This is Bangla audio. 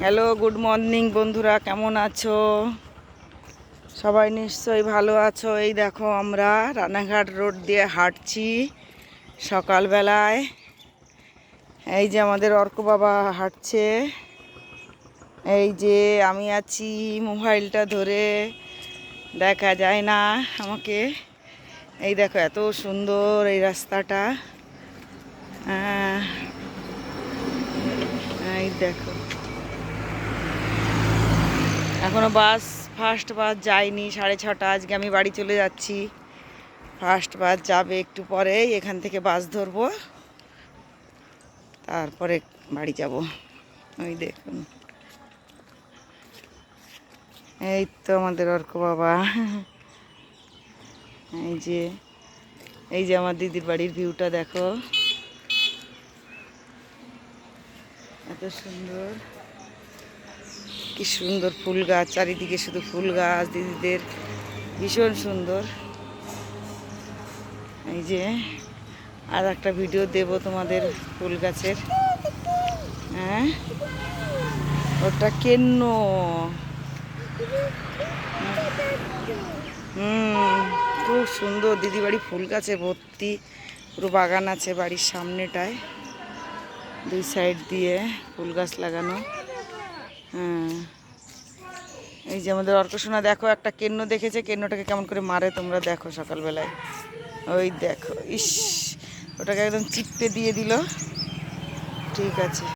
হ্যালো, গুড মর্নিং বন্ধুরা, কেমন আছো? সবাই নিশ্চয়ই ভালো আছো। এই দেখো, আমরা রানাঘাট রোড দিয়ে হাঁটছি সকালবেলায়। এই যে আমাদের অর্ক বাবা হাঁটছে, এই যে আমি আছি মোবাইলটা ধরে, দেখা যায় না আমাকে। এই দেখো, এত সুন্দর এই রাস্তাটা। এই দেখো, এখনো ফার্স্ট বাস যায়নি, 6:30। আজকে আমি বাড়ি চলে যাচ্ছি। ফার্স্ট বাস যাবে একটু পরেই, এখান থেকে বাস ধরবো, তারপরে বাড়ি যাব। ওই দেখুন, এই তো আমাদের অর্ক বাবা। এই যে আমার দিদির বাড়ির ভিউটা দেখো, এত সুন্দর, কি সুন্দর ফুল গাছ, চারিদিকে শুধু ফুল গাছ। দিদিদের ভীষণ সুন্দর। এই যে আর একটা ভিডিও দেব তোমাদের ফুল গাছের। হ্যাঁ, ওটা কেন্ন। খুব সুন্দর। দিদি বাড়ি ফুল গাছে ভর্তি, পুরো বাগান আছে বাড়ির সামনেটায়, দুই সাইড দিয়ে ফুল গাছ লাগানো। এই যে আমাদের অর্কসোনা দেখো, একটা কেন্ন দেখেছে, কেন্নটাকে কেমন করে মারে তোমরা দেখো সকালবেলায়। ওই দেখো, ইস, ওটাকে একদম চিপে দিয়ে দিল। ঠিক আছে।